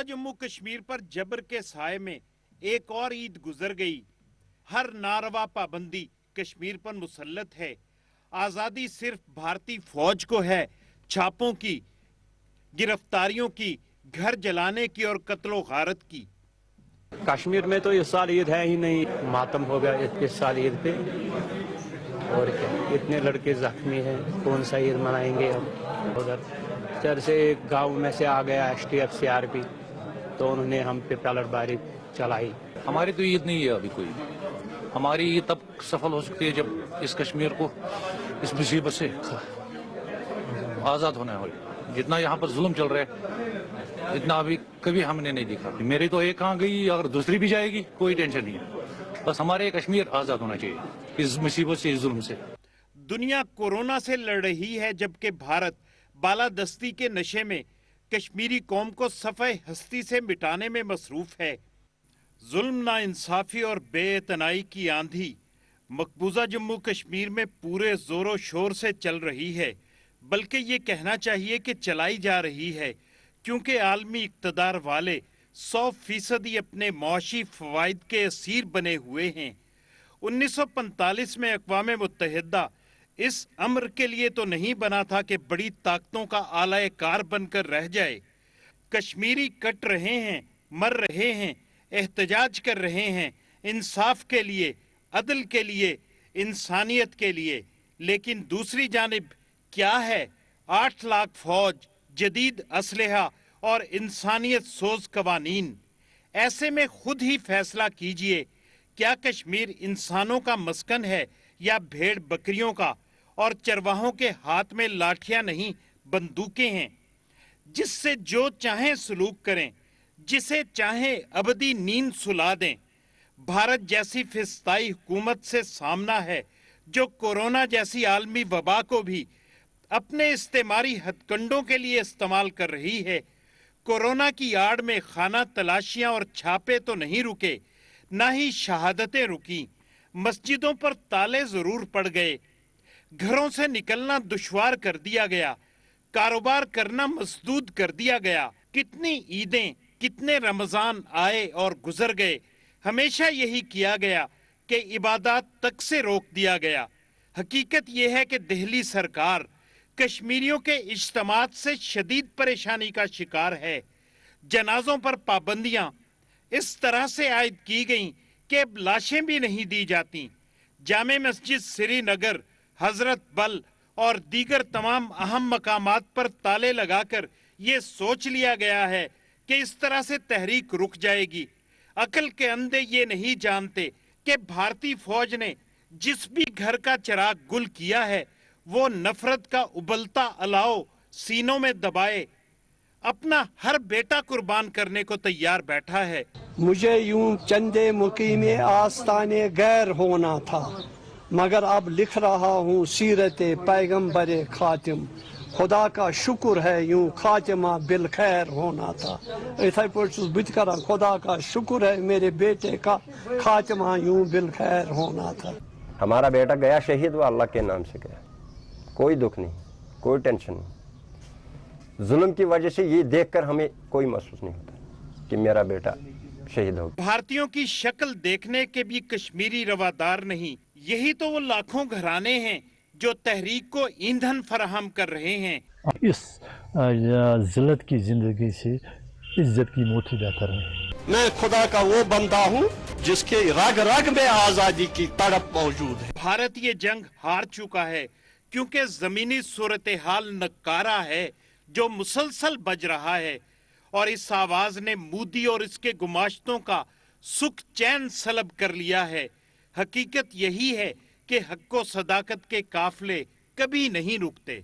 जम्मू कश्मीर पर जबर के साए में एक और ईद गुजर गई। हर नारवा पाबंदी कश्मीर पर मुसल्लत है। आजादी सिर्फ भारतीय फौज को है। छापों की, गिरफ्तारियों की, घर जलाने की और कत्लो गारत की। कश्मीर में तो इस साल ईद है ही नहीं, मातम हो गया इस साल ईद पे। और क्या, इतने लड़के जख्मी हैं, कौन सा ईद मनाएंगे अब। उधर से गांव में से आ गया STF CRP, तो उन्होंने हम पे पलटबारी चलाई। हमारी तो ईद नहीं है अभी कोई। हमारी ईद तब सफल हो सकती है जब इस कश्मीर को इस मुसीबत से आज़ाद होना हो। जितना यहाँ पर जुल्म चल रहा है इतना अभी कभी हमने नहीं देखा। मेरी तो एक कहाँ गई, अगर दूसरी भी जाएगी कोई टेंशन नहीं है। बस हमारे कश्मीर आज़ाद होना चाहिए इस मुसीबत से, इस जुल्म से। दुनिया कोरोना से लड़ रही है, जबकि भारत बालादस्ती के नशे में कश्मीरी कौम को सफ़े हस्ती से मिटाने में मसरूफ है। जुल्म, नाइंसाफी और बेइतनाई की आंधी मकबूजा जम्मू कश्मीर में पूरे जोरों शोर से चल रही है, बल्कि ये कहना चाहिए कि चलाई जा रही है, क्योंकि आलमी इक़्तिदार वाले 100% अपने मुआशी फ़वाइद के असीर बने हुए हैं। 1945 में अक़वाम मुत्तहिदा इस अम्र के लिए तो नहीं बना था कि बड़ी ताकतों का आला कार बनकर रह जाए। कश्मीरी कट रहे हैं, मर रहे हैं, एहतजाज कर रहे हैं, इंसाफ के लिए, अदल के लिए, इंसानियत के लिए। लेकिन दूसरी जानिब क्या है? 8 लाख फौज, जदीद असलहा और इंसानियत सोज कवानीन। ऐसे में खुद ही फैसला कीजिए, क्या कश्मीर इंसानों का मस्कन है या भेड़ बकरियों का? और चरवाहों के हाथ में लाठियां नहीं, बंदूकें हैं, जिससे जो चाहें सलूक करें, जिसे चाहें अबदी नींद सुला दें। भारत जैसी फिस्ताई हुकूमत से सामना है, जो कोरोना जैसी आलमी वबा को भी अपने इस्तेमारी हथकंडों के लिए इस्तेमाल कर रही है। कोरोना की आड़ में खाना तलाशियां और छापे तो नहीं रुके, ना ही शहादतें रुकी। मस्जिदों पर ताले जरूर पड़ गए, घरों से निकलना दुश्वार कर दिया गया, कारोबार करना मसदूद कर दिया गया। कितनी ईदें, कितने रमजान आए और गुजर गए। हमेशा यही किया गया कि इबादत तक से रोक दिया गया। हकीकत यह है कि दिल्ली सरकार कश्मीरियों के इज्तिमात से शदीद परेशानी का शिकार है। जनाजों पर पाबंदियां इस तरह से आयद की गईं कि अब लाशें भी नहीं दी जाती। जामे मस्जिद श्रीनगर, हजरत बल और दीगर तमाम अहम मकामात पर ताले लगाकर ये सोच लिया गया है कि इस तरह से तहरीक रुक जाएगी। अकल के अंधे ये नहीं जानते कि भारतीय फौज ने जिस भी घर का चिराग गुल किया है, वो नफरत का उबलता अलाव सीनों में दबाए अपना हर बेटा कुर्बान करने को तैयार बैठा है। मुझे यूं चंदे मुकीमे आस्ताने गैर होना था, मगर अब लिख रहा हूँ सीरते पैगम्बरे खातिम। खुदा का शुक्र है यूं खातिमा बिल खैर होना था। इथे पर खुदा का शुक्र है मेरे बेटे का खातिमा यूं बिल खैर होना था। हमारा बेटा गया शहीद, वो अल्लाह के नाम से गया। कोई दुख नहीं, कोई टेंशन नहीं। जुल्म की वजह से ये देखकर हमें कोई महसूस नहीं होता कि मेरा बेटा शहीद हो गया। भारतीयों की शक्ल देखने के भी कश्मीरी रवादार नहीं। यही तो वो लाखों घराने हैं जो तहरीक को ईंधन फराहम कर रहे हैं। इस जिल्लत की जिंदगी से इज्जत की मौत ही बेहतर है। मैं खुदा का वो बंदा हूँ जिसके रग रग में आजादी की तड़प मौजूद है। भारत ये जंग हार चुका है, क्योंकि जमीनी सूरत हाल नकारा है जो मुसलसल बज रहा है, और इस आवाज ने मोदी और इसके गुमाश्तों का सुख चैन सलब कर लिया है। हकीकत यही है कि हक व सदाकत के काफिले कभी नहीं रुकते।